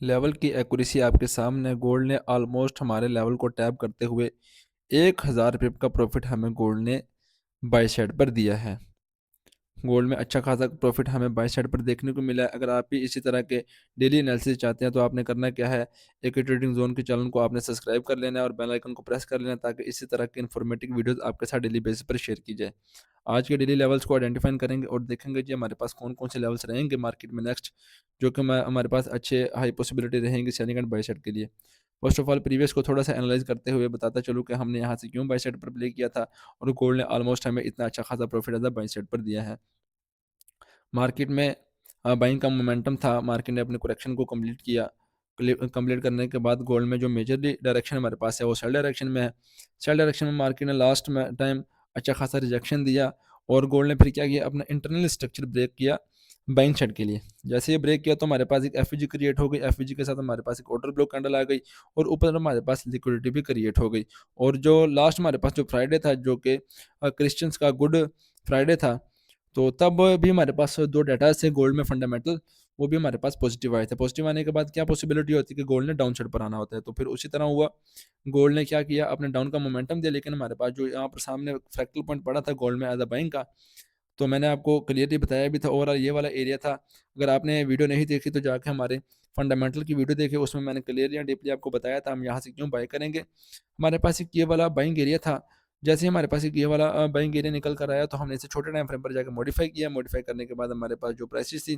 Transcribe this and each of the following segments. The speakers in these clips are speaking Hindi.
लेवल की एक्यूरेसी आपके सामने। गोल्ड ने ऑलमोस्ट हमारे लेवल को टैप करते हुए 1000 पिप का प्रॉफिट हमें गोल्ड ने बाय साइड पर दिया है। गोल्ड में अच्छा खासा प्रॉफिट हमें बाय साइड पर देखने को मिला है। अगर आप भी इसी तरह के डेली एनालिसिस चाहते हैं तो आपने करना क्या है, एक ट्रेडिंग जोन के चैनल को आपने सब्सक्राइब कर लेना है और बेल आइकन को प्रेस कर लेना है, ताकि इसी तरह के इन्फॉर्मेटिव वीडियोस आपके साथ डेली बेसिस पर शेयर की जाए। आज के डेली लेवल्स को आइडेंटिफाई करेंगे और देखेंगे जी हमारे पास कौन कौन से लेवल्स रहेंगे मार्केट में नेक्स्ट, जो कि हमारे पास अच्छे हाई पॉसिबिलिटी रहेंगी सेलिंग एंड बाय साइड के लिए। फर्स्ट ऑफ ऑल प्रीवियस को थोड़ा सा एनालाइज करते हुए बताता चलूँ कि हमने यहाँ से क्यों बाय साइड पर प्ले किया था और गोल्ड ने ऑलमोस्ट हमें इतना अच्छा खासा प्रॉफिट एज बाय साइड पर दिया है। मार्केट में बाइंग का मोमेंटम था, मार्केट ने अपने करेक्शन को कंप्लीट किया। कंप्लीट करने के बाद गोल्ड में जो मेजरली डायरेक्शन हमारे पास है वो सेल डायरेक्शन में है। सेल डायरेक्शन में मार्केट ने लास्ट में टाइम अच्छा खासा रिजेक्शन दिया और गोल्ड ने फिर क्या किया, अपना इंटरनल स्ट्रक्चर ब्रेक किया बाइंग साइड के लिए। जैसे ये ब्रेक किया तो हमारे पास एक एफ क्रिएट हो गई, एफ के साथ हमारे पास एक ऑर्डर ब्लॉक कैंडल आ गई और ऊपर हमारे पास लिक्विडिटी भी क्रिएट हो गई। और जो लास्ट हमारे पास जो फ्राइडे था, जो कि क्रिश्चियंस का गुड फ्राइडे था, तो तब भी हमारे पास दो डाटा से गोल्ड में फंडामेंटल, वो भी हमारे पास पॉजिटिव आए थे। पॉजिटिव आने के बाद क्या पॉसिबिलिटी होती है कि गोल्ड ने डाउन साइड पर आना होता है, तो फिर उसी तरह हुआ। गोल्ड ने क्या किया, अपने डाउन का मोमेंटम दिया, लेकिन हमारे पास जो यहाँ पर सामने फ्रैक्टल पॉइंट पड़ा था गोल्ड में एज अ बाइंग का, तो मैंने आपको क्लियरली बताया भी था। ओवरऑल ये वाला एरिया था। अगर आपने वीडियो नहीं देखी तो जाके हमारे फंडामेंटल की वीडियो देखिए, उसमें मैंने क्लियरली एंड डीपली आपको बताया था हम यहाँ से क्यों बाय करेंगे। हमारे पास एक ये वाला बाइंग एरिया था। जैसे ही हमारे पास एक ये वाला बाइंग एरिया निकल कर आया तो हमने इसे छोटे टाइम फ्रेम पर जाकर मॉडिफाई किया। मॉडिफाई करने के बाद हमारे पास जो प्राइसेस थी,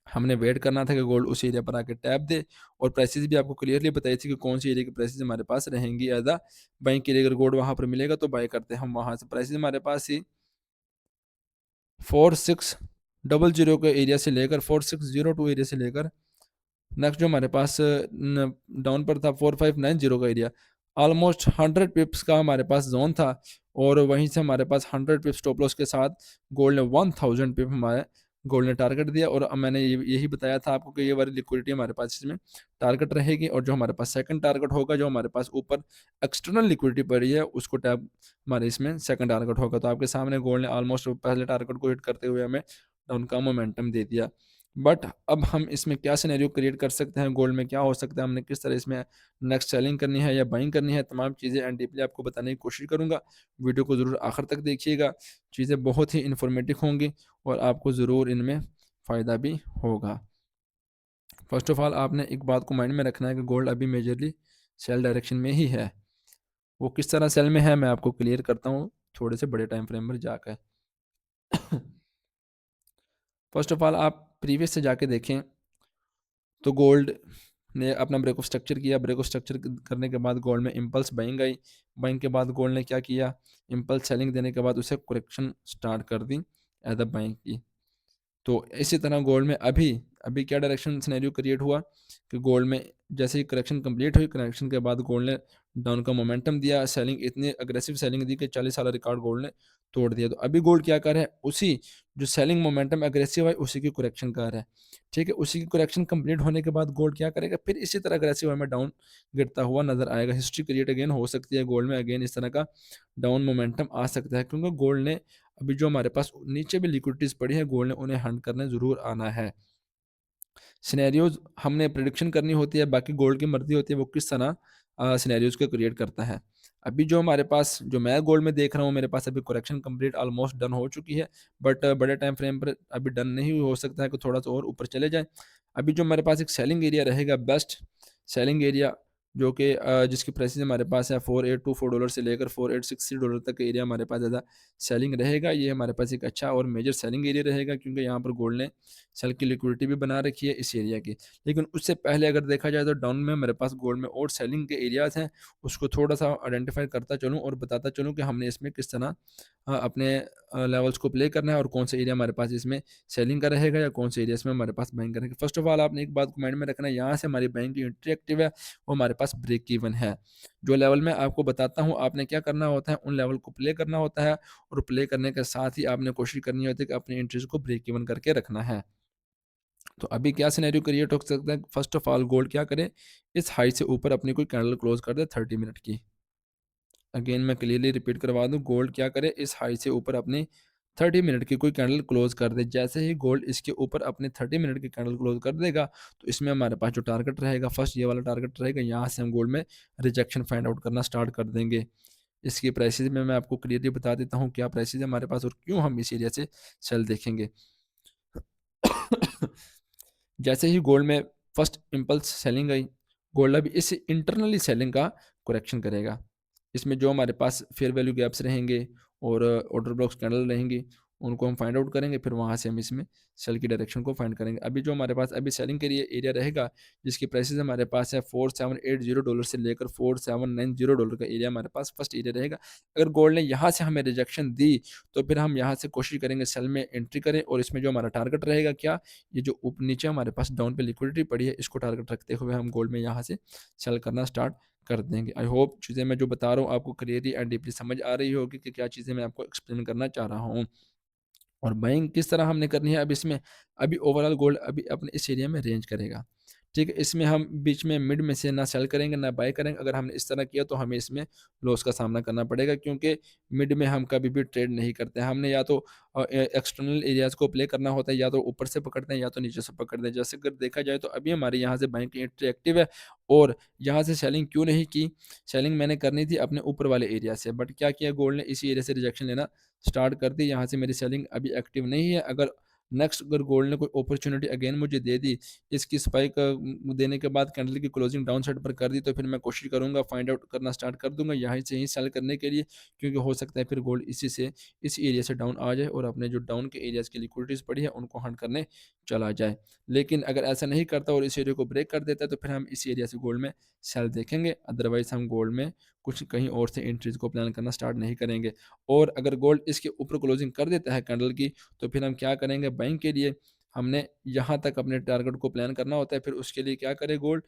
हमने वेट करना था कि गोल्ड उस एरिया पर आके टैप दे, और प्राइसेस भी आपको क्लियरली बताई थी कि कौन सी एरिया की प्राइसेस हमारे पास रहेंगी एज अ बाइंग के लिए। अगर गोल्ड वहाँ पर मिलेगा तो बाय करते हैं हम वहाँ से। प्राइसेस हमारे पास ही 4600 के एरिया से लेकर 4602 एरिया से लेकर नेक्स्ट जो हमारे पास डाउन पर था 4590 का एरिया, ऑलमोस्ट 100 पिप्स का हमारे पास जोन था। और वहीं से हमारे पास 100 पिप्स स्टॉप लॉस के साथ गोल्ड ने 1000 पिप हमारे गोल्ड ने टारगेट दिया। और मैंने यही बताया था आपको कि ये वाली लिक्विडिटी हमारे पास इसमें टारगेट रहेगी, और जो हमारे पास सेकंड टारगेट होगा, जो हमारे पास ऊपर एक्सटर्नल लिक्विडिटी पड़ी है, उसको टैप हमारे इसमें सेकंड टारगेट होगा। तो आपके सामने गोल्ड ने ऑलमोस्ट पहले टारगेट को हिट करते हुए हमें डाउन का मोमेंटम दे दिया। बट अब हम इसमें क्या सिनेरियो क्रिएट कर सकते हैं, गोल्ड में क्या हो सकता है, हमने किस तरह इसमें नेक्स्ट सेलिंग करनी है या बाइंग करनी है, तमाम चीज़ें एंड डीपली आपको बताने की कोशिश करूंगा। वीडियो को ज़रूर आखिर तक देखिएगा। चीज़ें बहुत ही इन्फॉर्मेटिव होंगी और आपको ज़रूर इनमें फ़ायदा भी होगा। फर्स्ट ऑफ ऑल आपने एक बात को माइंड में रखना है कि गोल्ड अभी मेजरली सेल डायरेक्शन में ही है। वो किस तरह सेल में है मैं आपको क्लियर करता हूँ थोड़े से बड़े टाइम फ्रेम पर जाकर। फर्स्ट ऑफ ऑल आप प्रीवियस से जाके देखें तो गोल्ड ने अपना ब्रेक ऑफ स्ट्रक्चर किया। ब्रेक ऑफ स्ट्रक्चर करने के बाद गोल्ड में इम्पल्स बाइंग आई। बाइंग के बाद गोल्ड ने क्या किया, इम्पल्स सेलिंग देने के बाद उसे करेक्शन स्टार्ट कर दी एज अ बाइंग की। तो इसी तरह गोल्ड में अभी अभी क्या डायरेक्शन सिनेरियो क्रिएट हुआ कि गोल्ड में जैसे ही करेक्शन कंप्लीट हुई, करेक्शन के बाद गोल्ड ने डाउन का मोमेंटम दिया। सेलिंग इतनी अग्रेसिव सेलिंग दी कि 40 साल रिकॉर्ड गोल्ड ने तोड़ दिया। तो अभी गोल्ड क्या कर रहा है, उसी जो सेलिंग मोमेंटम अग्रेसिव है उसी की करेक्शन कर रहा है। ठीक है, उसी की करेक्शन कंप्लीट होने के बाद गोल्ड क्या करेगा, फिर इसी तरह अग्रेसिव हमें डाउन गिरता हुआ नजर आएगा। हिस्ट्री क्रिएट अगेन हो सकती है गोल्ड में, अगेन इस तरह का डाउन मोमेंटम आ सकता है, क्योंकि गोल्ड ने अभी जो हमारे पास नीचे भी लिक्विडिटीज पड़ी है, गोल्ड ने उन्हें हंट करने ज़रूर आना है। सिनेरियोज हमने प्रिडिक्शन करनी होती है, बाकी गोल्ड की मर्जी होती है वो किस तरह सिनेरियोज को क्रिएट करता है। अभी जो हमारे पास जो मैं गोल्ड में देख रहा हूँ, मेरे पास अभी करेक्शन कंप्लीट ऑलमोस्ट डन हो चुकी है। बट बड़े टाइम फ्रेम पर अभी डन नहीं हो सकता है कि थोड़ा सा और ऊपर चले जाए। अभी जो हमारे पास एक सेलिंग एरिया रहेगा, बेस्ट सेलिंग एरिया, जो कि जिसकी प्राइसेस हमारे पास है $4824 से लेकर $4860 तक का एरिया हमारे पास ज़्यादा सेलिंग रहेगा। ये हमारे पास एक अच्छा और मेजर सेलिंग एरिया रहेगा, क्योंकि यहाँ पर गोल्ड ने सेल की लिक्विडिटी भी बना रखी है इस एरिया की। लेकिन उससे पहले अगर देखा जाए तो डाउन में हमारे पास गोल्ड में और सेलिंग के एरियाज़ हैं, उसको थोड़ा सा आइडेंटिफाई करता चलूँ और बताता चलूँ कि हमने इसमें किस तरह अपने लेवल्स को प्ले करना है और कौन सा एरिया हमारे पास इसमें सेलिंग का रहेगा या कौन से एरियाज में हमारे पास बाइंग करेंगे। फर्स्ट ऑफ ऑल आपने एक बात को माइंड में रखना है, यहाँ से हमारी बाइंग की एंट्री एक्टिव है, वो हमारे पास ब्रेक इवन है। जो लेवल मैं आपको बताता हूँ आपने क्या करना होता है, उन लेवल को प्ले करना होता है, और प्ले करने के साथ ही आपने कोशिश करनी होती है कि अपनी एंट्रीज को ब्रेक इवन करके रखना है। तो अभी क्या सिनेरियो क्रिएट हो सकता है, फर्स्ट ऑफ ऑल गोल्ड क्या करे, इस हाई से ऊपर अपनी कोई कैंडल क्लोज कर दे 30 मिनट की। अगेन मैं क्लियरली रिपीट करवा दूं, गोल्ड क्या करे, इस हाई से ऊपर अपनी 30 मिनट की कोई कैंडल क्लोज कर दे, जैसे ही गोल्ड इसके ऊपर अपने 30 मिनट की कैंडल क्लोज कर देगा, तो इसमें हमारे पास जो टारगेट रहेगा, फर्स्ट ये वाला टारगेट रहेगा, यहाँ से हम गोल्ड में रिजेक्शन फाइंड आउट करना स्टार्ट कर देंगे। इसकी प्राइसेस में मैं आपको क्लियरली बता देता हूँ क्या प्राइसेस है हमारे पास और क्यों हम इस एरिया से सेल देखेंगे। जैसे ही गोल्ड में फर्स्ट इम्पल्स सेलिंग आई, गोल्ड अभी इस इंटरनली सेलिंग का करेक्शन करेगा। इसमें जो हमारे पास फेयर वैल्यू गैप्स रहेंगे और ऑर्डर ब्लॉक्स कैंडल रहेंगी, उनको हम फाइंड आउट करेंगे, फिर वहाँ से हम इसमें सेल की डायरेक्शन को फाइंड करेंगे। अभी जो हमारे पास अभी सेलिंग के लिए एरिया रहेगा, जिसकी प्राइसेस हमारे पास है $4780 से लेकर $4790 का एरिया हमारे पास फर्स्ट एरिया रहेगा। अगर गोल्ड ने यहाँ से हमें रिजेक्शन दी, तो फिर हम यहाँ से कोशिश करेंगे सेल में एंट्री करें, और इसमें जो हमारा टारगेट रहेगा क्या, ये जो नीचे हमारे पास डाउन पे लिक्विडिटी पड़ी है, इसको टारगेट रखते हुए हम गोल्ड में यहाँ से सेल करना स्टार्ट कर देंगे। आई होप चीज़ें मैं जो बता रहा हूँ आपको क्लियरली एंड डीपली समझ आ रही होगी कि क्या चीज़ें मैं आपको एक्सप्लेन करना चाह रहा हूँ। और बाइंग किस तरह हमने करनी है, अब इसमें अभी ओवरऑल गोल्ड अभी अपने इस एरिया में रेंज करेगा, ठीक है। इसमें हम बीच में मिड में से ना सेल करेंगे ना बाय करेंगे। अगर हमने इस तरह किया तो हमें इसमें लॉस का सामना करना पड़ेगा, क्योंकि मिड में हम कभी भी ट्रेड नहीं करते हैं। हमने या तो एक्सटर्नल एरियाज़ को प्ले करना होता है, या तो ऊपर से पकड़ते हैं या तो नीचे से पकड़ते हैं। जैसे अगर देखा जाए तो अभी हमारे यहाँ से बाइंग की एंट्री एक्टिव है, और यहाँ से सेलिंग क्यों नहीं की, सेलिंग मैंने करनी थी अपने ऊपर वाले एरिया से, बट क्या किया गोल्ड ने इसी एरिया से रिजेक्शन लेना स्टार्ट कर दी। यहाँ से मेरी सेलिंग अभी एक्टिव नहीं है। अगर नेक्स्ट अगर गोल्ड ने कोई अपॉर्चुनिटी अगेन मुझे दे दी, इसकी स्पाइक देने के बाद कैंडल की क्लोजिंग डाउन साइड पर कर दी, तो फिर मैं कोशिश करूँगा फाइंड आउट करना स्टार्ट कर दूँगा यहाँ से ही सेल करने के लिए, क्योंकि हो सकता है फिर गोल्ड इसी से इस एरिया से डाउन आ जाए और अपने जो डाउन के एरियाज़ की लिक्विडिटीज़ पड़ी है उनको हंट करने चला जाए। लेकिन अगर ऐसा नहीं करता और इस एरिया को ब्रेक कर देता है, तो फिर हम इस एरिया से गोल्ड में सेल देखेंगे, अदरवाइज़ हम गोल्ड में कुछ कहीं और से एंट्रीज़ को प्लान करना स्टार्ट नहीं करेंगे। और अगर गोल्ड इसके ऊपर क्लोजिंग कर देता है कैंडल की, तो फिर हम क्या करेंगे, बाइंग के लिए हमने यहाँ तक अपने टारगेट को प्लान करना होता है। फिर उसके लिए क्या करे गोल्ड,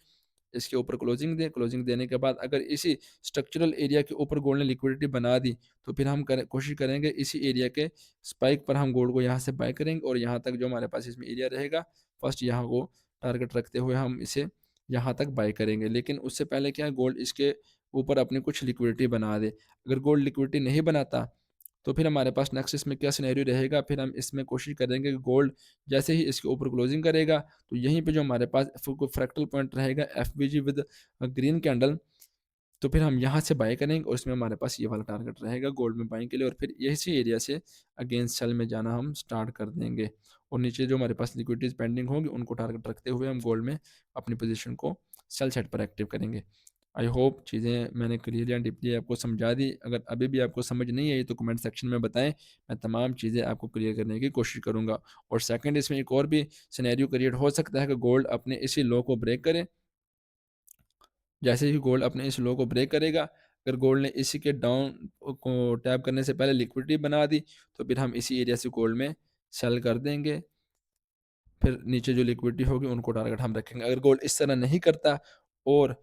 इसके ऊपर क्लोजिंग दे, क्लोजिंग देने के बाद अगर इसी स्ट्रक्चरल एरिया के ऊपर गोल्ड ने लिक्विडिटी बना दी, तो फिर हम कोशिश करेंगे इसी एरिया के स्पाइक पर हम गोल्ड को यहाँ से बाय करेंगे, और यहाँ तक जो हमारे पास इसमें एरिया रहेगा, फर्स्ट यहाँ को टारगेट रखते हुए हम इसे यहाँ तक बाय करेंगे। लेकिन उससे पहले क्या है, गोल्ड इसके ऊपर अपनी कुछ लिक्विडिटी बना दे। अगर गोल्ड लिक्विडिटी नहीं बनाता, तो फिर हमारे पास नेक्स्ट इसमें क्या सिनेरियो रहेगा, फिर हम इसमें कोशिश करेंगे कि गोल्ड जैसे ही इसके ऊपर क्लोजिंग करेगा, तो यहीं पे जो हमारे पास फ्रैक्टल पॉइंट रहेगा एफबीजी विद ग्रीन कैंडल, तो फिर हम यहाँ से बाय करेंगे, और इसमें हमारे पाइस ये वाला टारगेट रहेगा गोल्ड में बाइंग के लिए, और फिर इसी एरिया से अगेंस्ट सेल में जाना हम स्टार्ट कर देंगे, और नीचे जो हमारे पास लिक्विडिटीज पेंडिंग होगी उनको टारगेट रखते हुए हम गोल्ड में अपनी पोजीशन को सेल साइड पर एक्टिव करेंगे। आई होप चीज़ें मैंने क्लियरली एंड डीपली आपको समझा दी। अगर अभी भी आपको समझ नहीं आई तो कमेंट सेक्शन में बताएं, मैं तमाम चीज़ें आपको क्लियर करने की कोशिश करूंगा। और सेकंड, इसमें एक और भी सिनेरियो क्रिएट हो सकता है कि गोल्ड अपने इसी लो को ब्रेक करे। जैसे ही गोल्ड अपने इस लो को ब्रेक करेगा, अगर गोल्ड ने इसी के डाउन को टैप करने से पहले लिक्विडिटी बना दी, तो फिर हम इसी एरिया से गोल्ड में सेल कर देंगे। फिर नीचे जो लिक्विडिटी होगी उनको टारगेट हम रखेंगे। अगर गोल्ड इस तरह नहीं करता और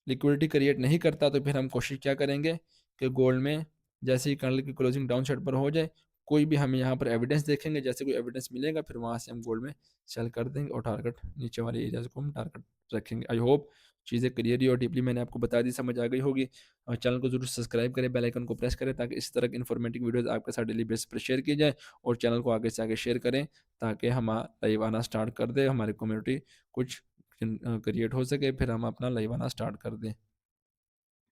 लिक्विडिटी क्रिएट नहीं करता, तो फिर हम कोशिश क्या करेंगे कि गोल्ड में जैसे ही कैंडल की क्लोजिंग डाउन साइड पर हो जाए, कोई भी हम यहाँ पर एविडेंस देखेंगे, जैसे कोई एविडेंस मिलेगा, फिर वहाँ से हम गोल्ड में सेल कर देंगे और टारगेट नीचे वाले एरियाज को हम टारगेट रखेंगे। आई होप चीज़ें क्लियरली और डीपली मैंने आपको बता दी, समझ आ गई होगी। और चैनल को जरूर सब्सक्राइब करें, बेल आइकन को प्रेस करें, ताकि इस तरह की इन्फॉर्मेटिव वीडियोज़ आपके साथ डेली बेस पर शेयर की जाए, और चैनल को आगे से आगे शेयर करें, ताकि हम लाइव आना स्टार्ट कर दें, हमारी कम्युनिटी कुछ क्रिएट हो सके, फिर हम अपना लाइव आना स्टार्ट कर दें।